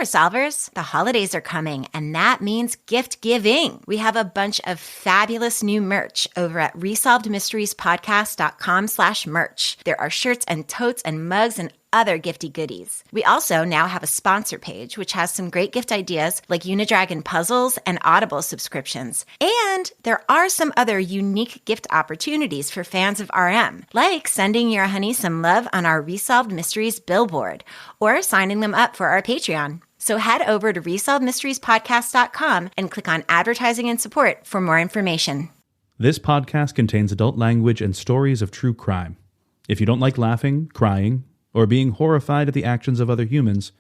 Survivor Solvers, the holidays are coming, and that means gift giving. We have a bunch of fabulous new merch over at resolvedmysteriespodcast.com/merch. There are shirts and totes and mugs and other gifty goodies. We also now have a sponsor page, which has some great gift ideas like Unidragon puzzles and Audible subscriptions. And there are some other unique gift opportunities for fans of RM, like sending your honey some love on our Resolved Mysteries billboard or signing them up for our Patreon. So head over to resolvedmysteriespodcast.com and click on advertising and support for more information. This podcast contains adult language and stories of true crime. If you don't like laughing, crying, or being horrified at the actions of other humans,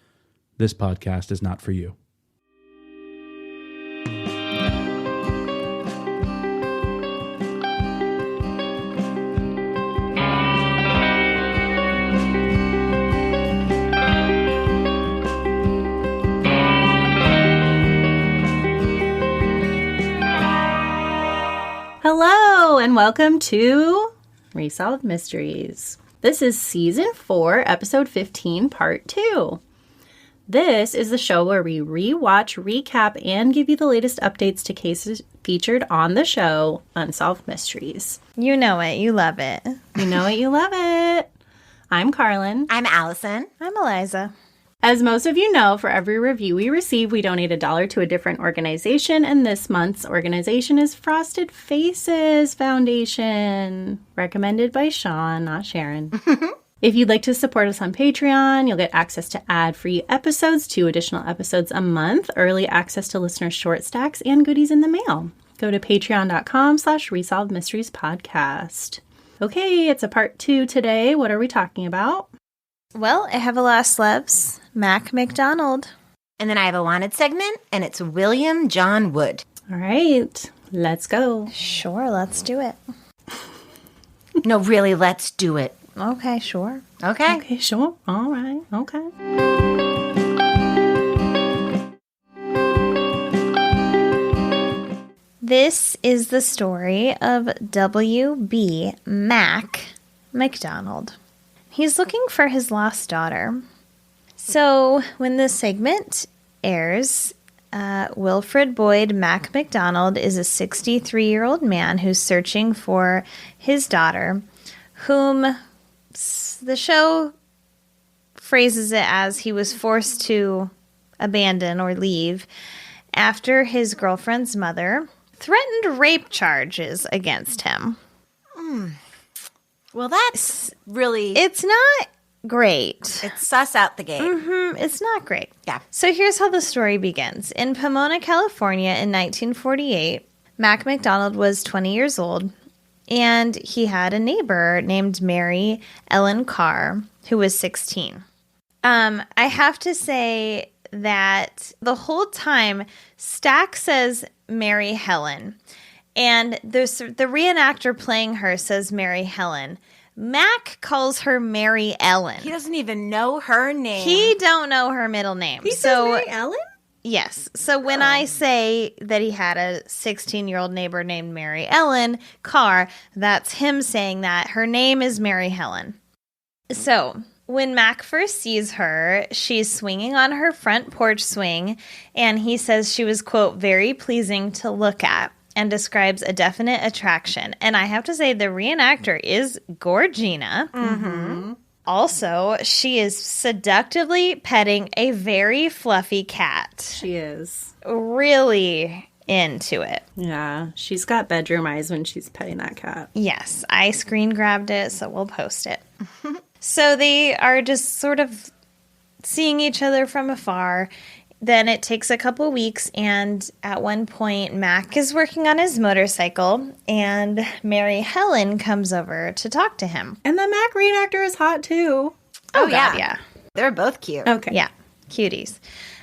this podcast is not for you. Hello, and welcome to Resolved Mysteries. This is Season 4, Episode 15, Part 2. This is the show where we rewatch, recap, and give you the latest updates to cases featured on the show, Unsolved Mysteries. You know it. You love it. You know it. You love it. I'm Carlin. I'm Alison. I'm Eliza. As most of you know, for every review we receive, we donate $1 to a different organization, and this month's organization is Frosted Faces Foundation, recommended by Sean, not Sharon. If you'd like to support us on Patreon, you'll get access to ad-free episodes, 2 additional episodes a month, early access to listener short stacks, and goodies in the mail. Go to patreon.com/resolvedmysteriespodcast. Okay, it's a part 2 today. What are we talking about? Well, I have a Lost Loves, Mac McDonald. And then I have a wanted segment, and it's William John Wood. All right, let's go. Sure, let's do it. No, really, let's do it. Okay, sure. Okay? Okay, sure. All right, okay. This is the story of W.B. Mac McDonald. He's looking for his lost daughter. So when this segment airs, Wilfred Boyd Mac McDonald is a 63-year-old man who's searching for his daughter, whom the show phrases it as he was forced to abandon or leave after his girlfriend's mother threatened rape charges against him. Well, that's really... It's not great. It's sus out the gate. It's not great. Yeah. So here's how the story begins. In Pomona, California in 1948, Mac McDonald was 20 years old, and he had a neighbor named Mary Ellen Carr, who was 16. I have to say that the whole time, Stack says Mary Helen, and the reenactor playing her says Mary Helen. Mac calls her Mary Ellen. He doesn't even know her name. He don't know her middle name. He says Mary Ellen? Yes. So when I say that he had a 16-year-old neighbor named Mary Ellen Carr, that's him saying that. Her name is Mary Helen. So when Mac first sees her, she's swinging on her front porch swing, and he says she was, quote, very pleasing to look at, and describes a definite attraction. And I have to say, the reenactor is Gorgina. Mm-hmm. Also, she is seductively petting a very fluffy cat. She is. Really into it. Yeah, she's got bedroom eyes when she's petting that cat. Yes, I screen grabbed it, so we'll post it. So they are just sort of seeing each other from afar. Then it takes a couple weeks, and at one point, Mac is working on his motorcycle, and Mary Helen comes over to talk to him. And the Mac reenactor is hot, too. Oh, God, yeah. They're both cute. Okay. Yeah, cuties.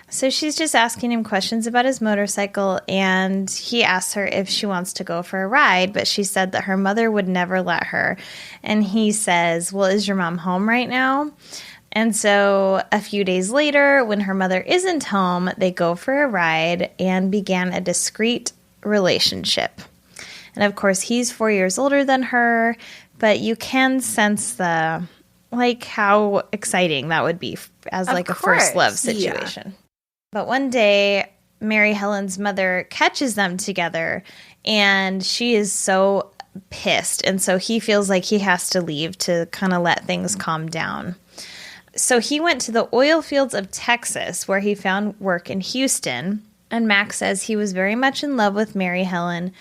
So she's just asking him questions about his motorcycle, and he asks her if she wants to go for a ride, but she said that her mother would never let her. And he says, well, is your mom home right now? And so a few days later, when her mother isn't home, they go for a ride and began a discreet relationship. And of course, he's 4 years older than her, but you can sense how exciting that would be as like a first love situation. But one day, Mary Helen's mother catches them together, and she is so pissed. And so he feels like he has to leave to kind of let things calm down. So he went to the oil fields of Texas, where he found work in Houston. And Mac says he was very much in love with Mary Helen,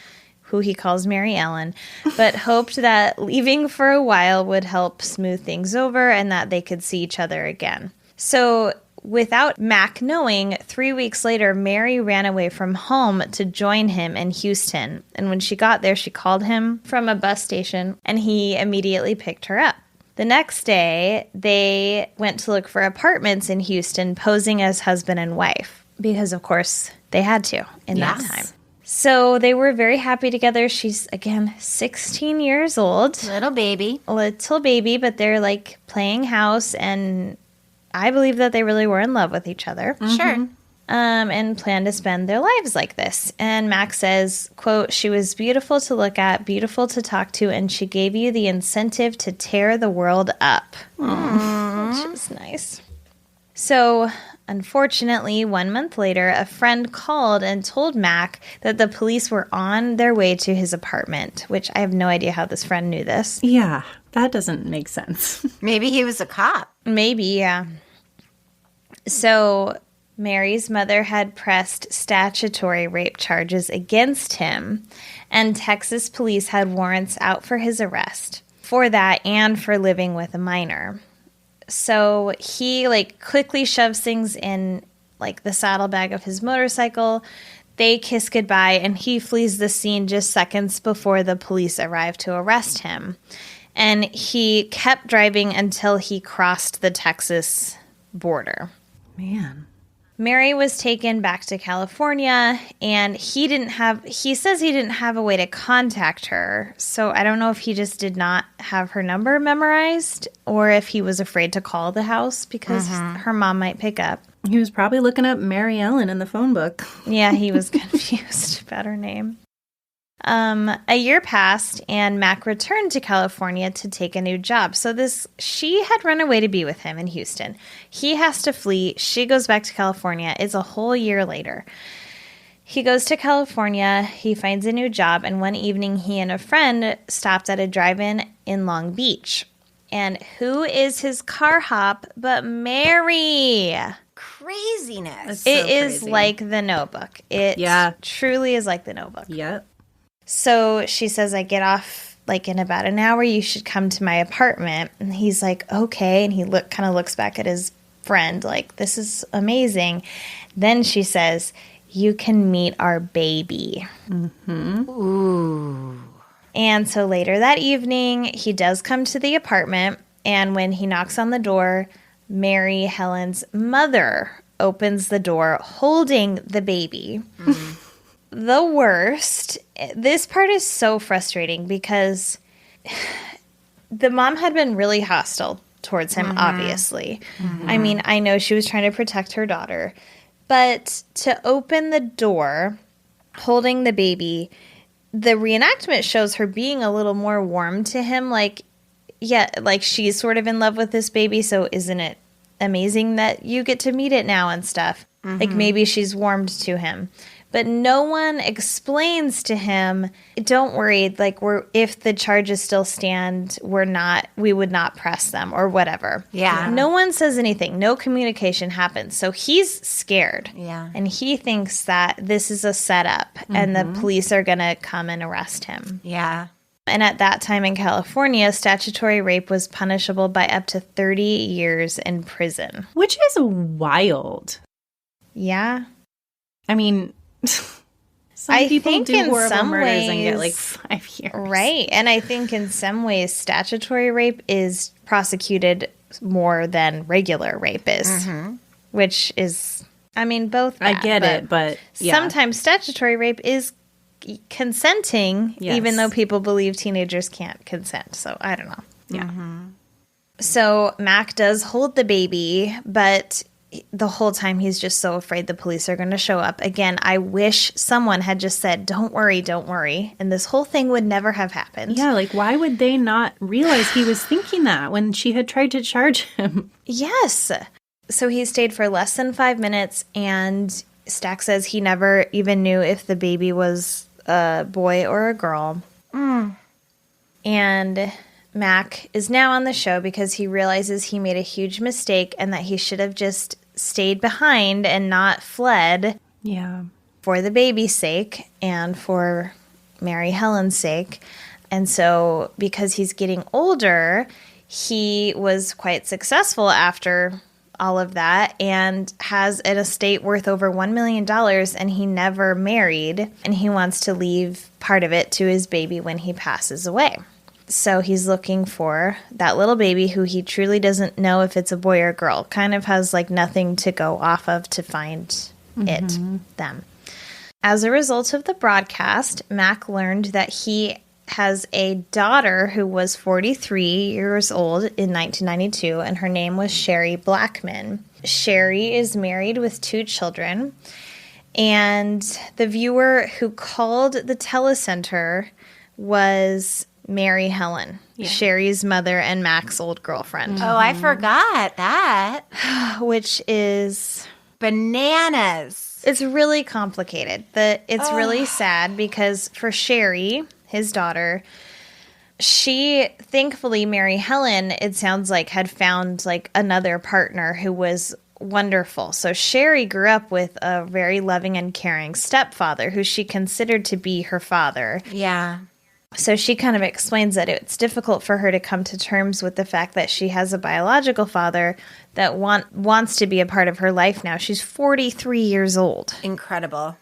who he calls Mary Ellen, but hoped that leaving for a while would help smooth things over and that they could see each other again. So without Mac knowing, 3 weeks later, Mary ran away from home to join him in Houston. And when she got there, she called him from a bus station, and he immediately picked her up. The next day, they went to look for apartments in Houston, posing as husband and wife, because, of course, they had to in that time. So they were very happy together. She's, again, 16 years old. Little baby, but they're, like, playing house, and I believe that they really were in love with each other. Sure. And plan to spend their lives like this. And Mac says, quote, "She was beautiful to look at, beautiful to talk to, and she gave you the incentive to tear the world up." Which is nice. So, unfortunately, 1 month later, a friend called and told Mac that the police were on their way to his apartment, which I have no idea how this friend knew this. Yeah, that doesn't make sense. Maybe he was a cop. Maybe, yeah. So Mary's mother had pressed statutory rape charges against him, and Texas police had warrants out for his arrest for that and for living with a minor. So he, like, quickly shoves things in, like, the saddlebag of his motorcycle. They kiss goodbye, and he flees the scene just seconds before the police arrive to arrest him. And he kept driving until he crossed the Texas border. Man. Mary was taken back to California, and he says he didn't have a way to contact her. So I don't know if he just did not have her number memorized or if he was afraid to call the house because her mom might pick up. He was probably looking up Mary Ellen in the phone book. Yeah, he was confused about her name. A year passed, and Mac returned to California to take a new job. So she had run away to be with him in Houston. He has to flee. She goes back to California. It's a whole year later. He goes to California. He finds a new job, and one evening he and a friend stopped at a drive-in in Long Beach. And who is his car hop but Mary? Craziness. It is like The Notebook. It truly is like The Notebook. Yep. So she says, "I get off like in about an hour. You should come to my apartment." And he's like, "Okay." And he kind of looks back at his friend like, "This is amazing." Then she says, "You can meet our baby." Mm-hmm. Ooh. And so later that evening, he does come to the apartment. And when he knocks on the door, Mary Helen's mother opens the door holding the baby. Mm. The worst, this part is so frustrating because the mom had been really hostile towards him, obviously. Mm-hmm. I mean, I know she was trying to protect her daughter, but to open the door holding the baby, the reenactment shows her being a little more warm to him. Like, yeah, like she's sort of in love with this baby, so isn't it amazing that you get to meet it now and stuff? Mm-hmm. Like maybe she's warmed to him. But no one explains to him, don't worry, like if the charges still stand, we would not press them or whatever. Yeah. No one says anything. No communication happens. So he's scared. Yeah. And he thinks that this is a setup and the police are going to come and arrest him. Yeah. And at that time in California, statutory rape was punishable by up to 30 years in prison. Which is wild. Yeah. I mean, some people think do in horrible some murders ways, and get like 5 years. Right. And I think in some ways, statutory rape is prosecuted more than regular rape is, which is, I mean, both bad, I get it, but yeah. Sometimes statutory rape is consenting, even though people believe teenagers can't consent. So I don't know. Yeah. So Mac does hold the baby, but the whole time he's just so afraid the police are going to show up. Again, I wish someone had just said, don't worry, and this whole thing would never have happened. Yeah, like why would they not realize he was thinking that when she had tried to charge him? Yes. So he stayed for less than 5 minutes, and Stack says he never even knew if the baby was a boy or a girl. And Mac is now on the show because he realizes he made a huge mistake and that he should have just stayed behind and not fled. Yeah. For the baby's sake and for Mary Helen's sake. And so because he's getting older, he was quite successful after all of that and has an estate worth over $1 million, and he never married, and he wants to leave part of it to his baby when he passes away. So he's looking for that little baby who he truly doesn't know if it's a boy or girl, kind of has like nothing to go off of to find them. As a result of the broadcast, Mac learned that he has a daughter who was 43 years old in 1992, and her name was Sherry Blackman. Sherry is married with 2 children, and the viewer who called the telecenter was Mary Helen, Sherry's mother and Mac's old girlfriend. Oh, I forgot that. Which is bananas. It's really complicated. It's really sad because for Sherry, his daughter, she, thankfully, Mary Helen, it sounds like, had found like another partner who was wonderful. So Sherry grew up with a very loving and caring stepfather who she considered to be her father. Yeah. So she kind of explains that it's difficult for her to come to terms with the fact that she has a biological father that wants to be a part of her life now. She's 43 years old. Incredible.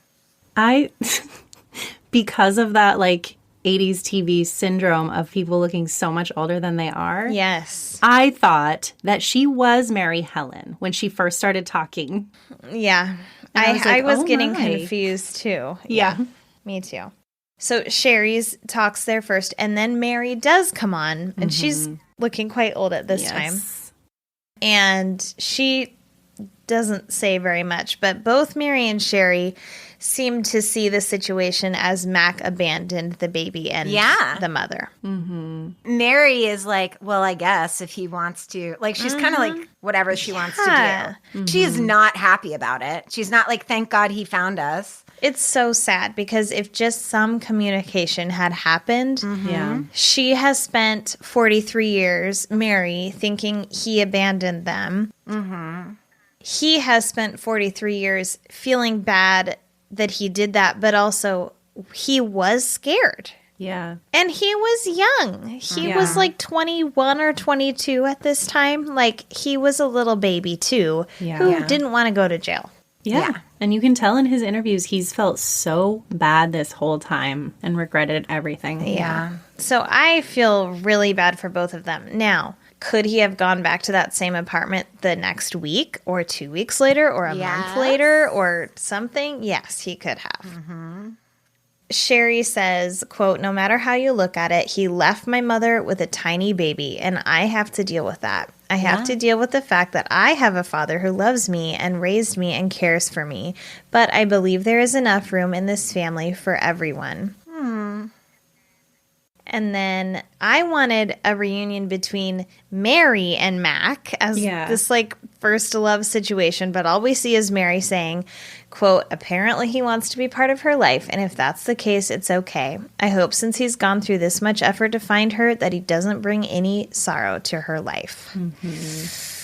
Because of that, like, 80s TV syndrome of people looking so much older than they are. Yes. I thought that she was Mary Helen when she first started talking. Yeah. I was getting confused too. Yeah. Me too. So Sherry's talks there first, and then Mary does come on, and she's looking quite old at this time. And she doesn't say very much, but both Mary and Sherry seem to see the situation as Mac abandoned the baby and the mother. Mary is like, well, I guess if he wants to, like, she's kind of like whatever she wants to do. She is not happy about it. She's not like, thank God he found us. It's so sad because if just some communication had happened, she has spent 43 years, Mary, thinking he abandoned them. He has spent 43 years feeling bad that he did that, but also he was scared. Yeah. And he was young. He was like 21 or 22 at this time. Like, he was a little baby too, who didn't want to go to jail. Yeah. And you can tell in his interviews he's felt so bad this whole time and regretted everything. Yeah. So I feel really bad for both of them. Now, could he have gone back to that same apartment the next week or 2 weeks later or a month later or something? Yes, he could have. Sherry says, quote, no matter how you look at it, he left my mother with a tiny baby, and I have to deal with that. I have to deal with the fact that I have a father who loves me and raised me and cares for me, but I believe there is enough room in this family for everyone. And then I wanted a reunion between Mary and Mac as this like first love situation, but all we see is Mary saying, quote, apparently he wants to be part of her life, and if that's the case, it's okay. I hope since he's gone through this much effort to find her that he doesn't bring any sorrow to her life.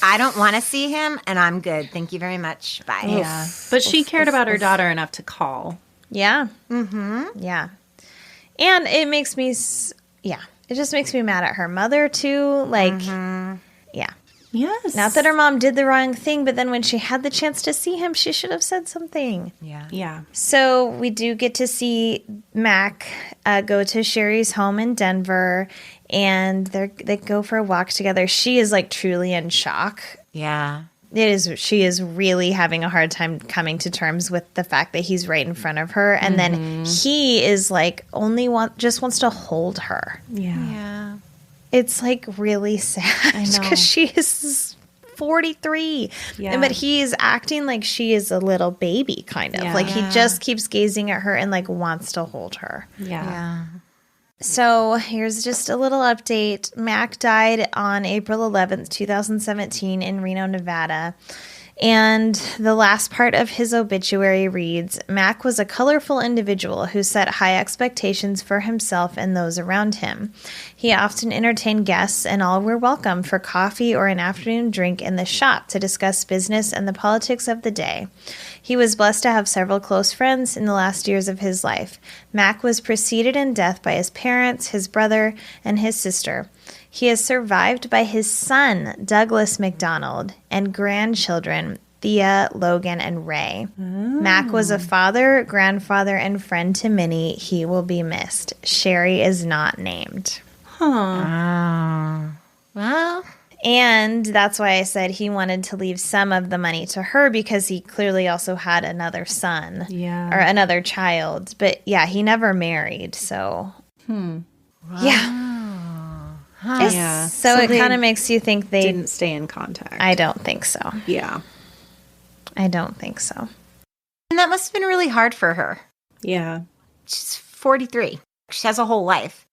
I don't want to see him, and I'm good. Thank you very much. Bye. Yeah. But she cared about her daughter enough to call. Yeah. Yeah. And it makes me, it just makes me mad at her mother, too. Like, yeah. Yes. Not that her mom did the wrong thing, but then when she had the chance to see him, she should have said something. Yeah. So we do get to see Mac go to Sherry's home in Denver, and they go for a walk together. She is, like, truly in shock. Yeah. She is really having a hard time coming to terms with the fact that he's right in front of her, and then he is like just wants to hold her. Yeah. It's like really sad because she is 43, but he is acting like she is a little baby, kind of like he just keeps gazing at her and like wants to hold her. Yeah. So here's just a little update. Mac died on April 11th, 2017 in Reno, Nevada. And the last part of his obituary reads, Mac was a colorful individual who set high expectations for himself and those around him. He often entertained guests, and all were welcome for coffee or an afternoon drink in the shop to discuss business and the politics of the day. He was blessed to have several close friends in the last years of his life. Mac was preceded in death by his parents, his brother, and his sister. He is survived by his son, Douglas McDonald, and grandchildren, Thea, Logan, and Ray. Mac was a father, grandfather, and friend to many. He will be missed. Sherry is not named. Well, And that's why I said he wanted to leave some of the money to her, because he clearly also had another son. Yeah. Or another child. But yeah, he never married, so. Yeah. Yeah. So it they kind of makes you think they didn't stay in contact. I don't think so. Yeah. I don't think so. and that must have been really hard for her. Yeah. She's 43. She has a whole life.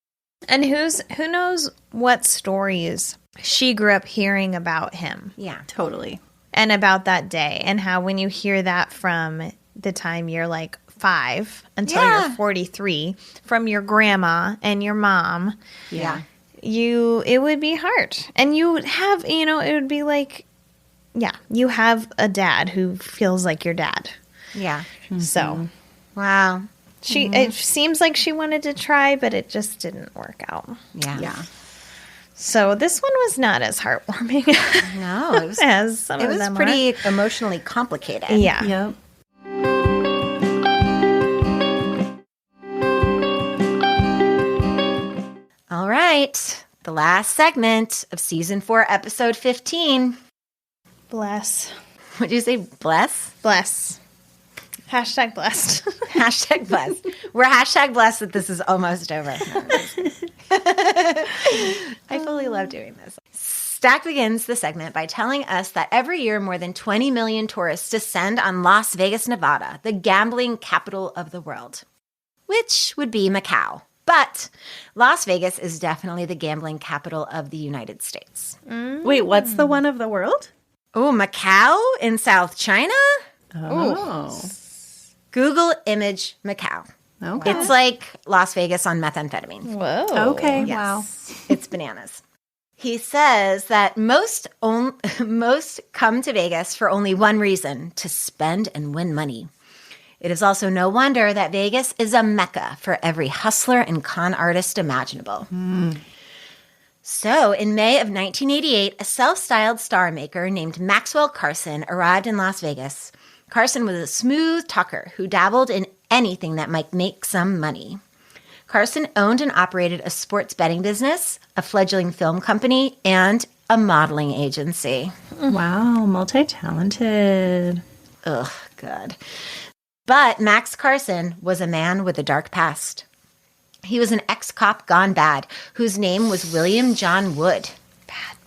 And who knows what stories she grew up hearing about him Yeah. Totally. and about that day, and how when you hear that from the time you're like 5 until Yeah. you're 43 from your grandma and your mom, Yeah. it would be hard. And you would have, it would be like, yeah, you have a dad who feels like your dad. Yeah. So Wow. it seems like she wanted to try, but it just didn't work out. Yeah. Yeah. So this one was not as heartwarming No, it was, as some it of was them pretty emotionally complicated. are. Yeah. Yep. All right. The last segment of season 4, episode 15. Bless. Would you say bless? Bless. Hashtag blessed. Hashtag blessed. We're hashtag blessed that this is almost over. I fully love doing this. Stack begins the segment by telling us that every year more than 20 million tourists descend on Las Vegas, Nevada, the gambling capital of the world, which would be Macau. But Las Vegas is definitely the gambling capital of the United States. Wait, what's the one of the world? Oh, Macau in South China? Oh. Google image Macau. Okay. It's like Las Vegas on methamphetamine. Whoa. Okay. Yes. Wow. It's bananas. He says that most come to Vegas for only one reason, to spend and win money. It is also no wonder that Vegas is a mecca for every hustler and con artist imaginable. So, in May of 1988, a self-styled star maker named Maxwell Carson arrived in Las Vegas. Carson was a smooth talker who dabbled in anything that might make some money. Carson owned and operated a sports betting business, a fledgling film company, and a modeling agency. Wow. Multi-talented. Ugh, good. But Max Carson was a man with a dark past. He was an ex-cop gone bad, whose name was William John Wood. Bad.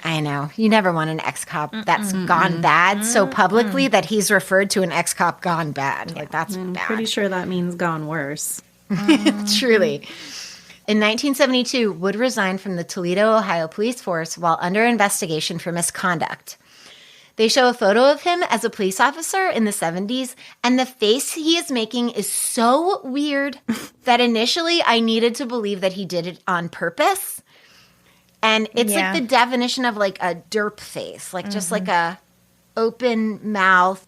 I know. You never want an ex-cop that's gone bad so publicly that he's referred to an ex-cop gone bad. Like, that's I'm bad. pretty sure that means gone worse. Truly. In 1972, Wood resigned from the Toledo, Ohio police force while under investigation for misconduct. They show a photo of him as a police officer in the 70s, and the face he is making is so weird that initially I needed to believe that he did it on purpose. And it's Yeah. like the definition of like a derp face, like just like a open mouth,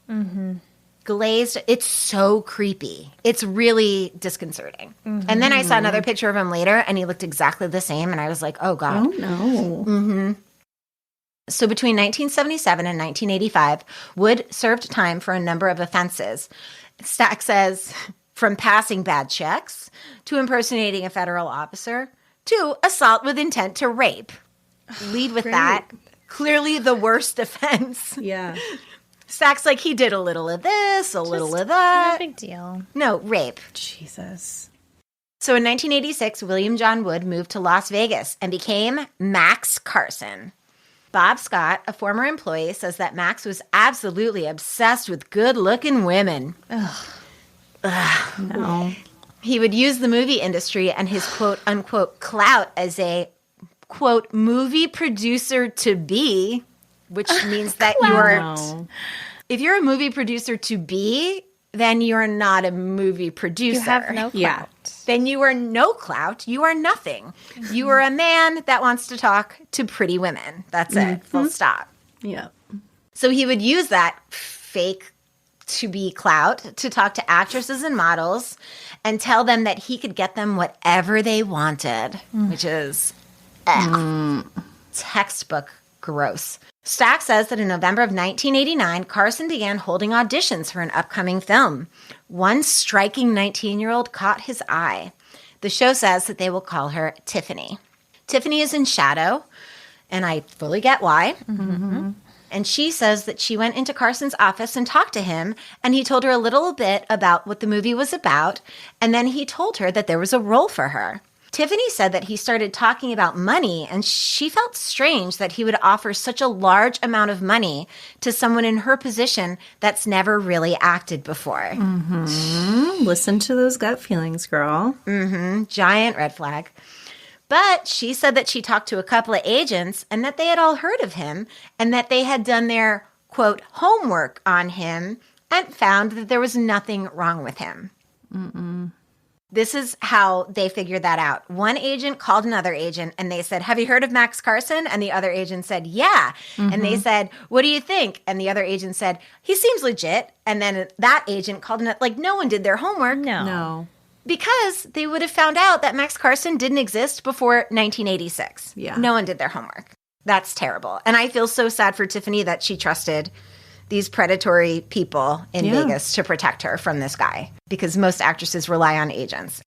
glazed. It's so creepy. It's really disconcerting. And then I saw another picture of him later, and he looked exactly the same, and I was like, oh, God. Oh, no. So between 1977 and 1985, Wood served time for a number of offenses. Stack says, from passing bad checks to impersonating a federal officer to assault with intent to rape. Lead with that. Clearly the worst offense. Yeah. Stack's like, he did a little of this, a little of No that. big deal. No, rape. Jesus. So in 1986, William John Wood moved to Las Vegas and became Max Carson. Bob Scott, a former employee, says that Max was absolutely obsessed with good-looking women. No. He would use the movie industry and his quote-unquote clout as a, quote, movie producer to be, which means that if you're a movie producer to be, then you're not a movie producer. You have no clout. Yeah. Then you are no clout. You are nothing. You are a man that wants to talk to pretty women. That's it. Full stop. Yeah. So he would use that fake to be clout to talk to actresses and models and tell them that he could get them whatever they wanted, which is textbook gross. Stack says that in November of 1989, Carson began holding auditions for an upcoming film. One striking 19-year-old caught his eye. The show says that they will call her Tiffany. Tiffany is in shadow, and I fully get why. Mm-hmm. And she says that she went into Carson's office and talked to him, and he told her a little bit about what the movie was about, and then he told her that there was a role for her. Tiffany said that he started talking about money, and she felt strange that he would offer such a large amount of money to someone in her position that's never really acted before. Listen to those gut feelings, girl. Giant red flag. But she said that she talked to a couple of agents and that they had all heard of him and that they had done their, quote, homework on him and found that there was nothing wrong with him. This is how they figured that out. One agent called another agent and they said, have you heard of Max Carson? And the other agent said, yeah. And they said, what do you think? And the other agent said, he seems legit. And then that agent called another, like no one did their homework. No. Because they would have found out that Max Carson didn't exist before 1986. Yeah. No one did their homework. That's terrible. And I feel so sad for Tiffany that she trusted these predatory people in Vegas to protect her from this guy, because most actresses rely on agents.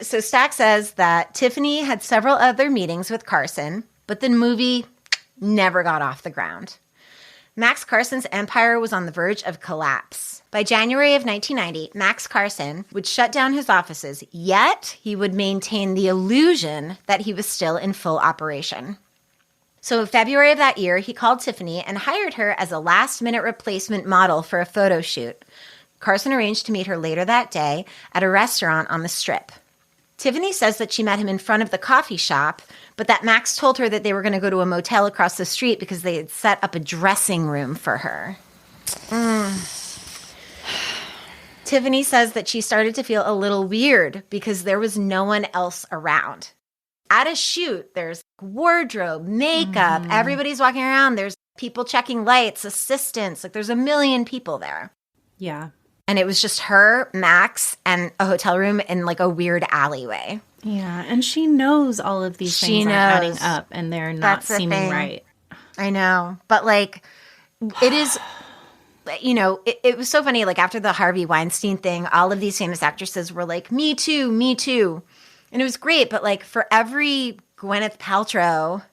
So Stack says that Tiffany had several other meetings with Carson, but the movie never got off the ground. Max Carson's empire was on the verge of collapse. By January of 1990, Max Carson would shut down his offices, yet he would maintain the illusion that he was still in full operation. So in February of that year, he called Tiffany and hired her as a last-minute replacement model for a photo shoot. Carson arranged to meet her later that day at a restaurant on the Strip. Tiffany says that she met him in front of the coffee shop, but that Max told her that they were going to go to a motel across the street because they had set up a dressing room for her. Tiffany says that she started to feel a little weird because there was no one else around. At a shoot, there's wardrobe, makeup, everybody's walking around. There's people checking lights, assistants. Like there's a million people there. Yeah. And it was just her, Max, and a hotel room in like a weird alleyway. Yeah. And she knows all of these things are adding up and they're not seeming right. I know. But like it is, you know, it was so funny. Like after the Harvey Weinstein thing, all of these famous actresses were like, me too, me too. And it was great, but like for every Gwyneth Paltrow,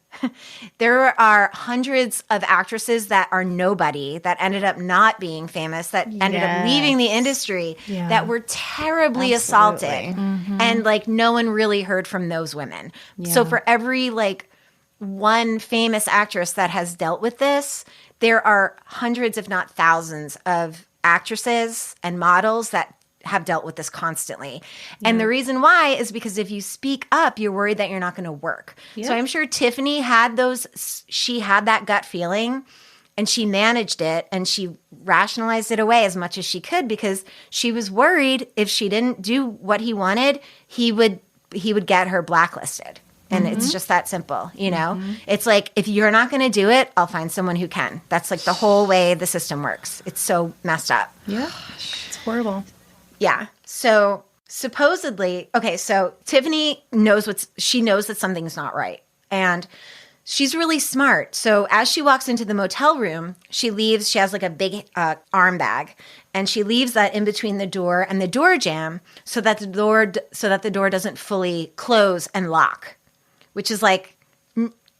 there are hundreds of actresses that are nobody, that ended up not being famous, that ended up leaving the industry, that were terribly assaulted. And like no one really heard from those women. So for every like one famous actress that has dealt with this, there are hundreds, if not thousands, of actresses and models that have dealt with this constantly. And the reason why is because if you speak up, you're worried that you're not going to work. So I'm sure Tiffany had she had that gut feeling and she managed it and she rationalized it away as much as she could because she was worried if she didn't do what he wanted, he would get her blacklisted. And it's just that simple, you know? It's like, if you're not going to do it, I'll find someone who can. That's like the whole way the system works. It's so messed up. Yeah. It's horrible. Yeah. So supposedly, okay, so Tiffany knows she knows that something's not right. And she's really smart. So as she walks into the motel room, she has like a big arm bag. And she leaves that in between the door and the door jamb so that the door doesn't fully close and lock. Which is like,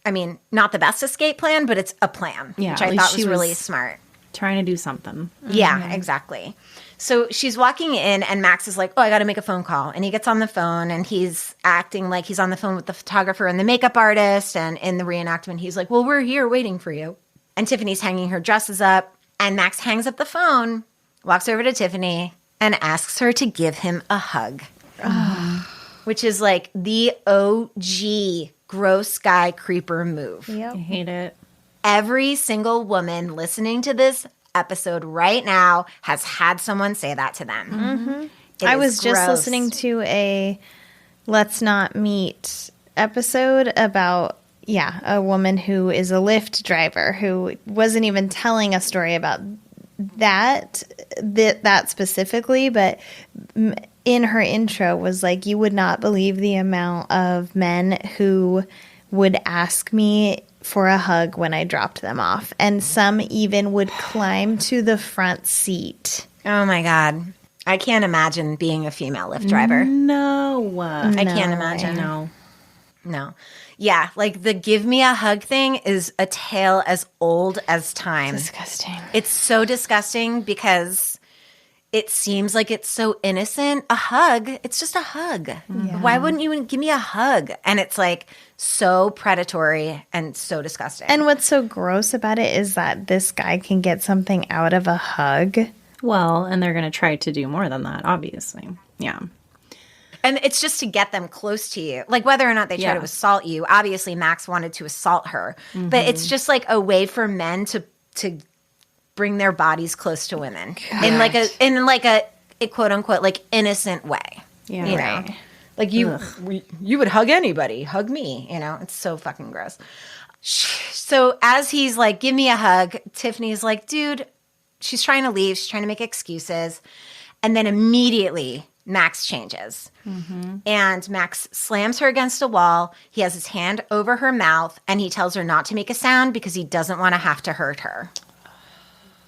I mean, not the best escape plan, but it's a plan, which I thought was really smart. Trying to do something. Yeah, exactly. So she's walking in and Max is like, oh, I got to make a phone call. And he gets on the phone and he's acting like he's on the phone with the photographer and the makeup artist. And in the reenactment, he's like, well, we're here waiting for you. And Tiffany's hanging her dresses up. And Max hangs up the phone, walks over to Tiffany and asks her to give him a hug. Which is like the OG gross guy creeper move. I hate it. Every single woman listening to this episode right now has had someone say that to them. Mm-hmm. I was just listening to a Let's Not Meet episode about, a woman who is a Lyft driver who wasn't even telling a story about that specifically, but in her intro was like, you would not believe the amount of men who would ask me for a hug when I dropped them off. And some even would climb to the front seat. Oh my God. I can't imagine being a female Lyft driver. No. I can't imagine. No. Yeah, like the give me a hug thing is a tale as old as time. Disgusting. It's so disgusting because it seems like it's so innocent. A hug, it's just a hug. Yeah. Why wouldn't you give me a hug? And it's like so predatory and so disgusting. And what's so gross about it is that this guy can get something out of a hug. Well, and they're going to try to do more than that, obviously. Yeah. And it's just to get them close to you. Like whether or not they try to assault you. Obviously, Max wanted to assault her. Mm-hmm. But it's just like a way for men to bring their bodies close to women. In like a quote unquote like innocent way. Yeah. You know? Like you would hug anybody. Hug me. You know? It's so fucking gross. So as he's like, give me a hug, Tiffany's like, dude, she's trying to leave. She's trying to make excuses. And then immediately Max changes. Mm-hmm. And Max slams her against a wall. He has his hand over her mouth, and he tells her not to make a sound because he doesn't want to have to hurt her.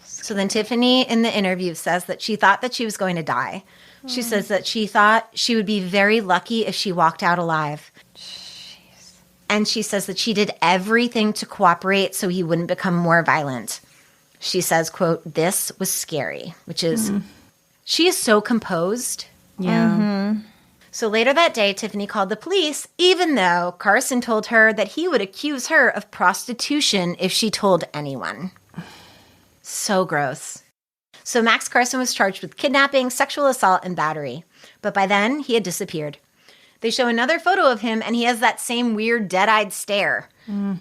So then Tiffany in the interview says that she thought that she was going to die. She says that she thought she would be very lucky if she walked out alive. Jeez. And she says that she did everything to cooperate so he wouldn't become more violent. She says, quote, this was scary, which is, she is so composed. Yeah. Mm-hmm. So later that day, Tiffany called the police, even though Carson told her that he would accuse her of prostitution if she told anyone. So gross. So Max Carson was charged with kidnapping, sexual assault, and battery. But by then, he had disappeared. They show another photo of him, and he has that same weird dead-eyed stare.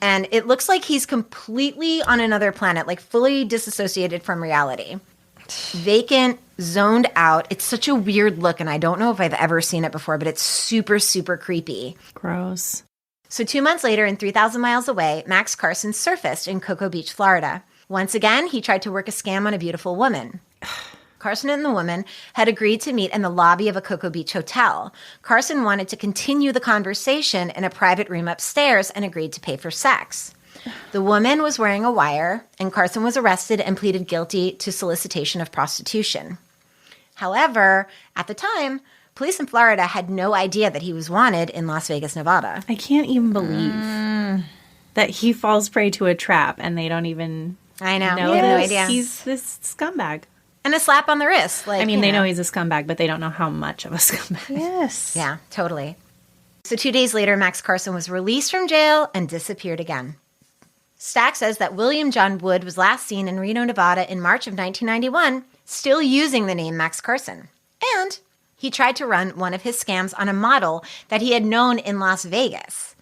And it looks like he's completely on another planet, like fully disassociated from reality. Vacant, zoned out. It's such a weird look, and I don't know if I've ever seen it before, but it's super, super creepy. Gross. So 2 months later, and 3,000 miles away, Max Carson surfaced in Cocoa Beach, Florida. Once again, he tried to work a scam on a beautiful woman. Carson and the woman had agreed to meet in the lobby of a Cocoa Beach hotel. Carson wanted to continue the conversation in a private room upstairs and agreed to pay for sex. The woman was wearing a wire, and Carson was arrested and pleaded guilty to solicitation of prostitution. However, at the time, police in Florida had no idea that he was wanted in Las Vegas, Nevada. I can't even believe that he falls prey to a trap and they don't even I know. know They have no this. idea. He's this scumbag. And a slap on the wrist. Like, I mean, they know he's a scumbag, but they don't know how much of a scumbag. Yes. Yeah, totally. So 2 days later, Max Carson was released from jail and disappeared again. Stack says that William John Wood was last seen in Reno, Nevada in March of 1991, still using the name Max Carson. And he tried to run one of his scams on a model that he had known in Las Vegas.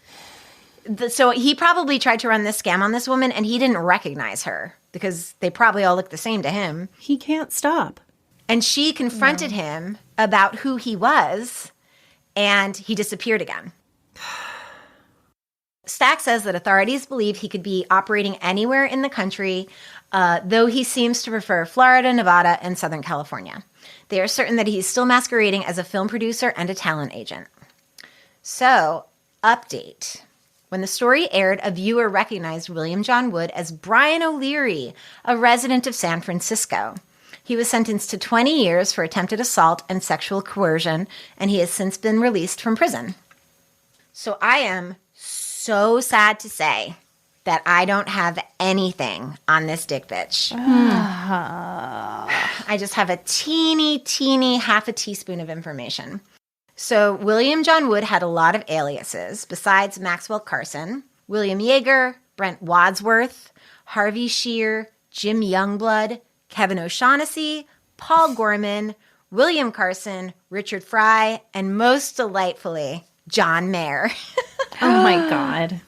So he probably tried to run this scam on this woman, and he didn't recognize her because they probably all look the same to him. He can't stop. And she confronted him about who he was, and he disappeared again. Stack says that authorities believe he could be operating anywhere in the country, though he seems to prefer Florida, Nevada, and Southern California. They are certain that he's still masquerading as a film producer and a talent agent. So, update. When the story aired, a viewer recognized William John Wood as Brian O'Leary, a resident of San Francisco. He was sentenced to 20 years for attempted assault and sexual coercion, and he has since been released from prison. So I am so sad to say that I don't have anything on this dick bitch. I just have a teeny half a teaspoon of information. So William John Wood had a lot of aliases besides Maxwell Carson, William Yeager, Brent Wadsworth, Harvey Shear, Jim Youngblood, Kevin O'Shaughnessy, Paul Gorman, William Carson, Richard Fry, and most delightfully, John Mayer. Oh my God.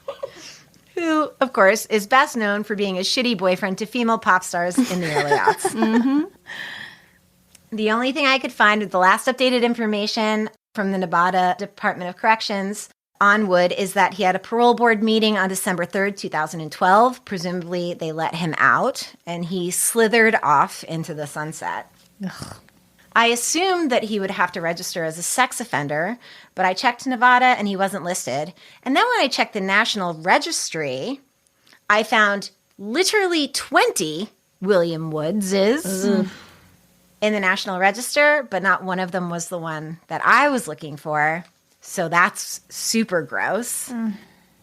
who, of course, is best known for being a shitty boyfriend to female pop stars in the early aughts. The only thing I could find with the last updated information from the Nevada Department of Corrections on Wood is that he had a parole board meeting on December 3rd, 2012. Presumably, they let him out, and he slithered off into the sunset. Ugh. I assumed that he would have to register as a sex offender, but I checked Nevada and he wasn't listed. And then when I checked the National Registry, I found literally 20 William Woodses in the National Register, but not one of them was the one that I was looking for. So that's super gross.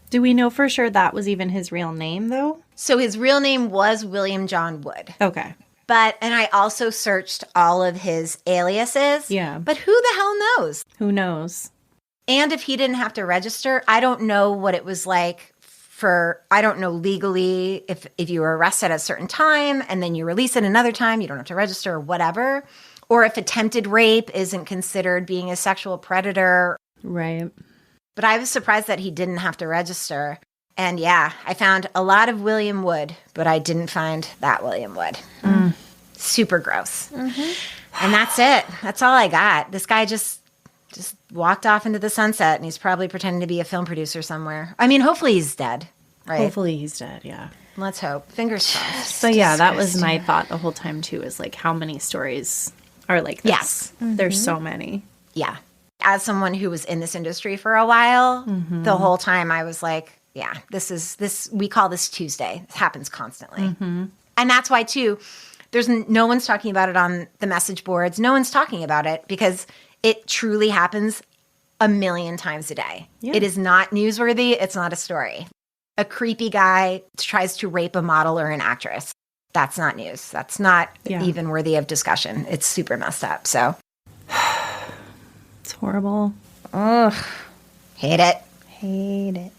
Do we know for sure that was even his real name, though? So his real name was William John Wood. Okay. And I also searched all of his aliases. Yeah. But who the hell knows? Who knows? And if he didn't have to register, I don't know what it was like I don't know legally if you were arrested at a certain time and then you release at another time, you don't have to register or whatever. Or if attempted rape isn't considered being a sexual predator. Right. But I was surprised that he didn't have to register. And yeah, I found a lot of William Wood, but I didn't find that William Wood. Super gross. And that's it. That's all I got. This guy just walked off into the sunset, and he's probably pretending to be a film producer somewhere. I mean, hopefully he's dead, right? Hopefully he's dead, yeah. Let's hope. Fingers crossed. So yeah, that was my thought the whole time too, is like how many stories are like this? Yes. There's so many. Yeah. As someone who was in this industry for a while, the whole time I was like, yeah, we call this Tuesday. It happens constantly. And that's why too, no one's talking about it on the message boards. No one's talking about it because it truly happens a million times a day. Yeah. It is not newsworthy. It's not a story. A creepy guy tries to rape a model or an actress. That's not news. That's not even worthy of discussion. It's super messed up. So it's horrible. Ugh. Hate it. Hate it.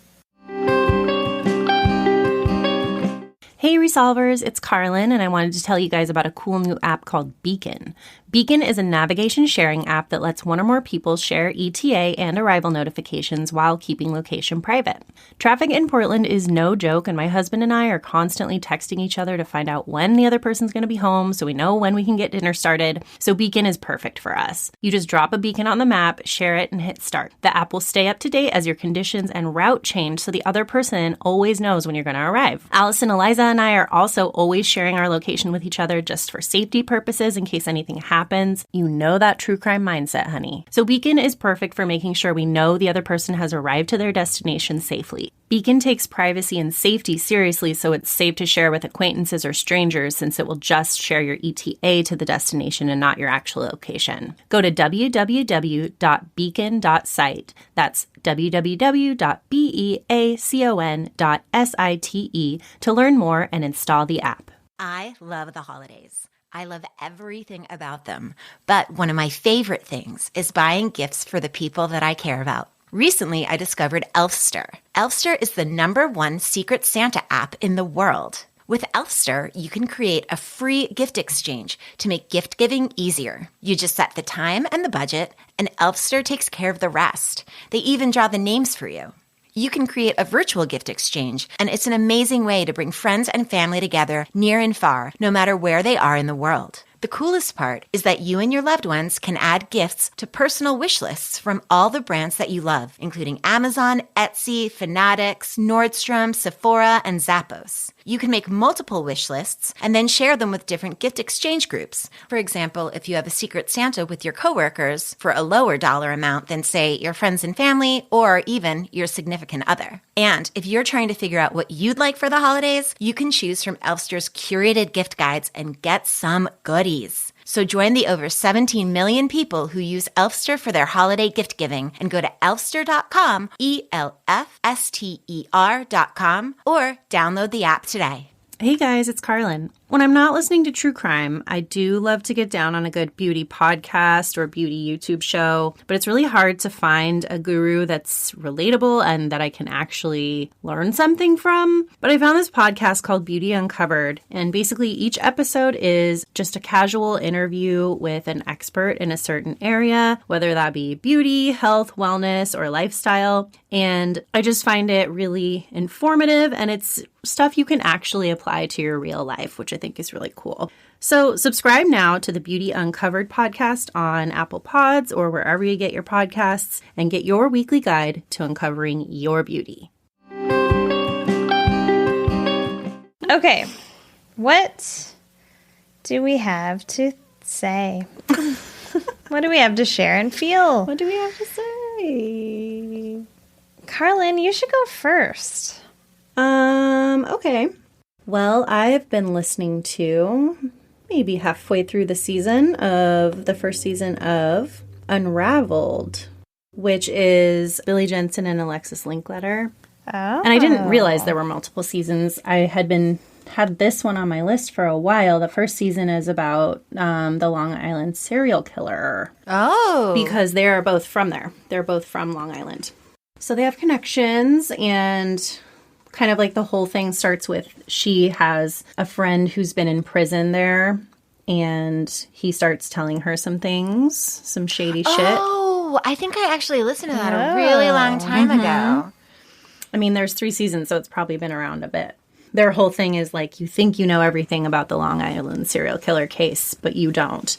Hey Resolvers, it's Carlin, and I wanted to tell you guys about a cool new app called Beacon. Beacon is a navigation sharing app that lets one or more people share ETA and arrival notifications while keeping location private. Traffic in Portland is no joke, and my husband and I are constantly texting each other to find out when the other person's going to be home so we know when we can get dinner started. So Beacon is perfect for us. You just drop a beacon on the map, share it, and hit start. The app will stay up to date as your conditions and route change so the other person always knows when you're going to arrive. Alison, Eliza, and I are also always sharing our location with each other just for safety purposes in case anything happens. You know that true crime mindset, honey. So Beacon is perfect for making sure we know the other person has arrived to their destination safely. Beacon takes privacy and safety seriously, so it's safe to share with acquaintances or strangers since it will just share your ETA to the destination and not your actual location. Go to www.beacon.site. That's www.beacon.site to learn more and install the app. I love the holidays. I love everything about them. But one of my favorite things is buying gifts for the people that I care about. Recently, I discovered Elfster. Elfster is the #1 Secret Santa app in the world. With Elfster, you can create a free gift exchange to make gift giving easier. You just set the time and the budget, and Elfster takes care of the rest. They even draw the names for you. You can create a virtual gift exchange, and it's an amazing way to bring friends and family together near and far, no matter where they are in the world. The coolest part is that you and your loved ones can add gifts to personal wish lists from all the brands that you love, including Amazon, Etsy, Fanatics, Nordstrom, Sephora, and Zappos. You can make multiple wish lists and then share them with different gift exchange groups. For example, if you have a Secret Santa with your coworkers for a lower dollar amount than, say, your friends and family or even your significant other. And if you're trying to figure out what you'd like for the holidays, you can choose from Elfster's curated gift guides and get some goodies. So join the over 17 million people who use Elfster for their holiday gift giving and go to elfster.com, ELFSTER.com, or download the app today. Hey guys, it's Carlin. When I'm not listening to true crime, I do love to get down on a good beauty podcast or beauty YouTube show, but it's really hard to find a guru that's relatable and that I can actually learn something from. But I found this podcast called Beauty Uncovered, and basically each episode is just a casual interview with an expert in a certain area, whether that be beauty, health, wellness, or lifestyle. And I just find it really informative, and it's stuff you can actually apply to your real life, which I think is really cool. So subscribe now to the Beauty Uncovered podcast on Apple Pods or wherever you get your podcasts, and get your weekly guide to uncovering your beauty. Okay, what do we have to say? What do we have to share and feel? What do we have to say? Carlin, you should go first. Okay. Well, I've been listening to maybe halfway through the first season of Unraveled, which is Billy Jensen and Alexis Linkletter. Oh. And I didn't realize there were multiple seasons. I had this one on my list for a while. The first season is about the Long Island serial killer. Oh. Because they are both from there. They're both from Long Island. So they have connections, and kind of like the whole thing starts with she has a friend who's been in prison there, and he starts telling her some things, some shady shit. Oh, I think I actually listened to that a really long time ago. I mean, there's 3 seasons, so it's probably been around a bit. Their whole thing is like, you think you know everything about the Long Island serial killer case, but you don't.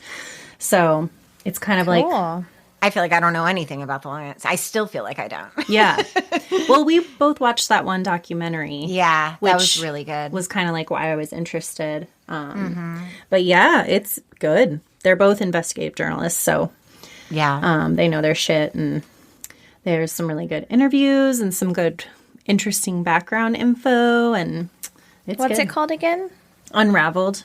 So it's kind of like... I feel like I don't know anything about the Long Island. I still feel like I don't. Yeah. Well, we both watched that one documentary. Yeah, that was really good. Was kind of like why I was interested. But yeah, it's good. They're both investigative journalists, so yeah, they know their shit, and there's some really good interviews and some good, interesting background info, and What's it called again? Unraveled.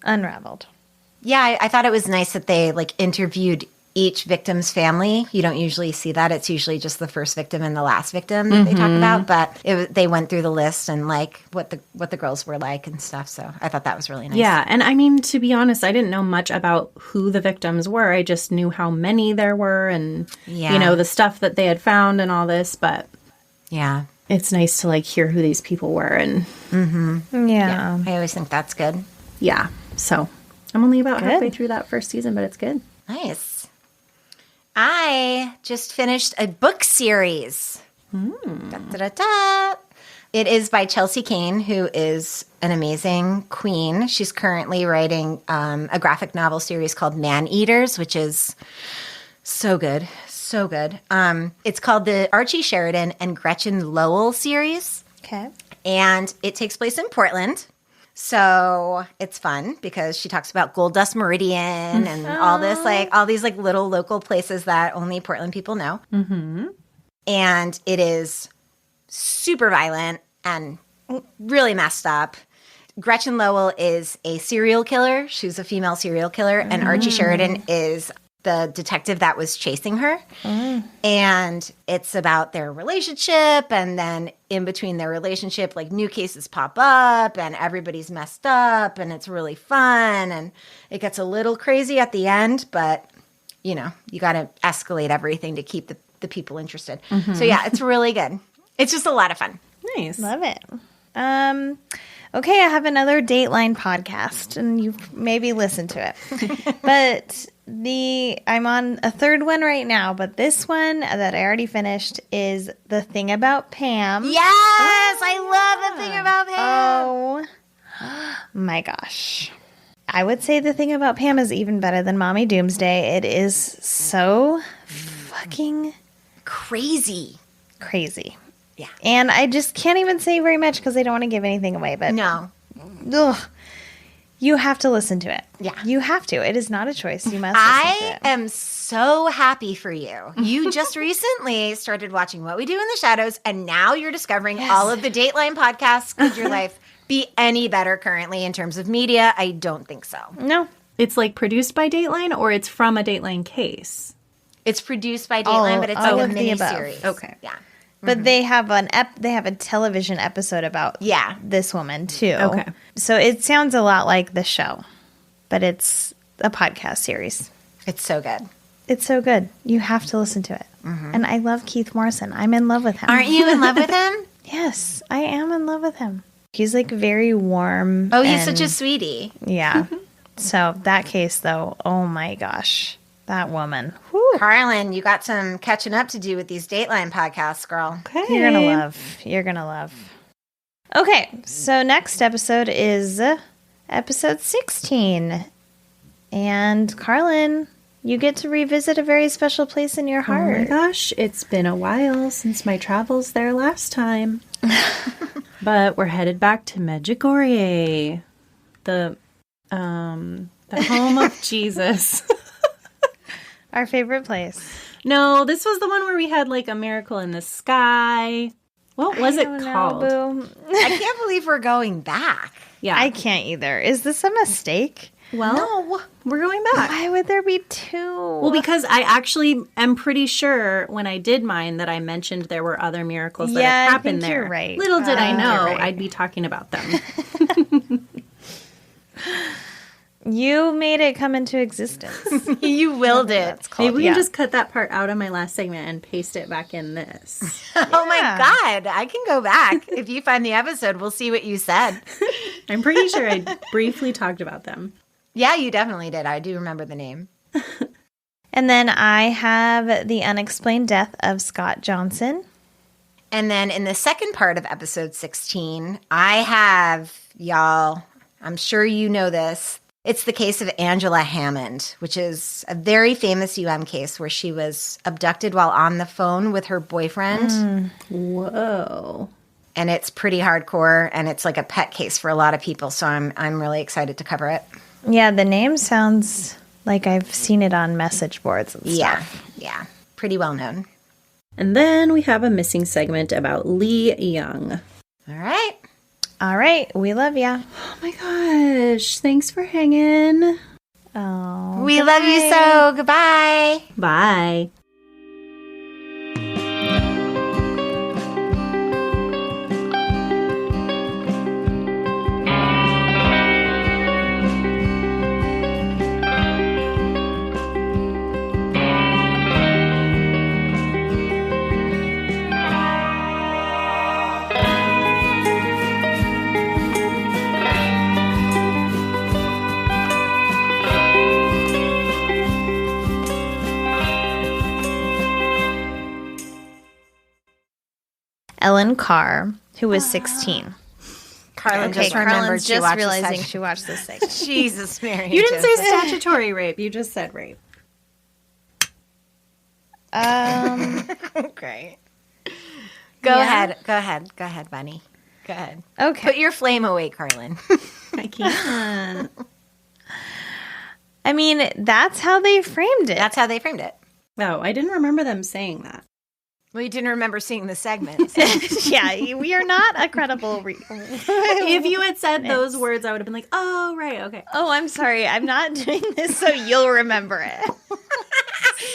Yeah, I thought it was nice that they interviewed each victim's family. You don't usually see that. It's usually just the first victim and the last victim that they talk about. But they went through the list and what the girls were like and stuff. So I thought that was really nice. Yeah, and I mean, to be honest, I didn't know much about who the victims were. I just knew how many there were, and the stuff that they had found and all this. But yeah, it's nice to hear who these people were, and Yeah. I always think that's good. Yeah. So I'm only about halfway through that first season, but it's good. Nice. I just finished a book series. Da-da-da-da. It is by Chelsea Kane, who is an amazing queen. She's currently writing a graphic novel series called Man Eaters, which is so good. So good. It's called the Archie, Sheridan, and Gretchen Lowell series. Okay. And it takes place in Portland. So it's fun because she talks about Gold Dust Meridian and all this, all these little local places that only Portland people know. Mm-hmm. And it is super violent and really messed up. Gretchen Lowell is a serial killer. She's a female serial killer. And Archie Sheridan is the detective that was chasing her. And it's about their relationship, and then in between their relationship, new cases pop up and everybody's messed up, and it's really fun, and it gets a little crazy at the end, but you got to escalate everything to keep the people interested. So yeah, it's really good. It's just a lot of fun. Nice. Love it. Okay, I have another Dateline podcast, and you've maybe listened to it. But I'm on a third one right now, but this one that I already finished is The Thing About Pam. Yes, I love The Thing About Pam. Oh my gosh. I would say The Thing About Pam is even better than Mommy Doomsday. It is so fucking crazy. Yeah. And I just can't even say very much because I don't want to give anything away. But no. Ugh, you have to listen to it. Yeah. You have to. It is not a choice. You must listen to it. I am so happy for you. You just recently started watching What We Do in the Shadows, and now you're discovering all of the Dateline podcasts. Could your life be any better currently in terms of media? I don't think so. No. It's produced by Dateline, or it's from a Dateline case? It's produced by Dateline, but it's all a of the above. mini-series. Okay. Yeah. But they have a television episode about this woman too. Okay. So it sounds a lot like the show, but it's a podcast series. It's so good. It's so good. You have to listen to it. And I love Keith Morrison. I'm in love with him. Aren't you in love with him? Yes, I am in love with him. He's like very warm. Oh, he's such a sweetie. Yeah. So that case though, oh my gosh. That woman. Whew. Carlin, you got some catching up to do with these Dateline podcasts, girl. Okay. You're going to love. You're going to love. Okay, so next episode is episode 16. And Carlin, you get to revisit a very special place in your heart. Oh my gosh, it's been a while since my travels there last time. But we're headed back to Medjugorje, the home of Jesus. Our favorite place. No, this was the one where we had like a miracle in the sky. What was it called? I can't believe we're going back. Yeah. I can't either. Is this a mistake? Well, no, we're going back. Why would there be two? Well, because I actually am pretty sure when I did mine that I mentioned there were other miracles that had happened I think there. You're right. Little did I know right. I'd be talking about them. You made it come into existence. You willed it. Maybe we can just cut that part out of my last segment and paste it back in this. Oh my God. I can go back. If you find the episode, we'll see what you said. I'm pretty sure I briefly talked about them. Yeah, you definitely did. I do remember the name. And then I have the unexplained death of Scott Johnson. And then in the second part of episode 16, I have, y'all, I'm sure you know this. It's the case of Angela Hammond, which is a very famous case where she was abducted while on the phone with her boyfriend. Whoa. And it's pretty hardcore, and it's like a pet case for a lot of people, so I'm really excited to cover it. Yeah, the name sounds like I've seen it on message boards and stuff. Yeah. Pretty well known. And then we have a missing segment about Lee Young. All right. All right. We love ya. Oh my gosh. Thanks for hanging. Oh, We love you so. Goodbye. Bye. Ellen Carr, who was 16. Carlin Okay, just remembered Carlin's she just watched realizing she watched this segment. Jesus, Mary. You didn't say statutory rape. You just said rape. Great. Go ahead, Bunny. Go ahead. Okay. Put your flame away, Carlin. I can't. I mean, that's how they framed it. That's how they framed it. Oh, I didn't remember them saying that. Well, you didn't remember seeing the segment. Yeah, we are not a credible... If you had said those words, I would have been like, oh, right, okay. Oh, I'm sorry. I'm not doing this so you'll remember it.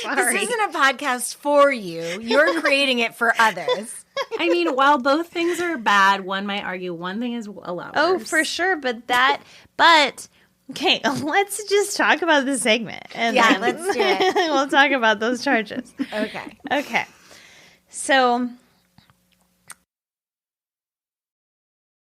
Sorry. This isn't a podcast for you. You're creating it for others. I mean, while both things are bad, one might argue one thing is a lot worse. Oh, for sure. But okay, let's just talk about the segment. And Yeah, then let's do it. We'll talk about those charges. Okay. Okay. So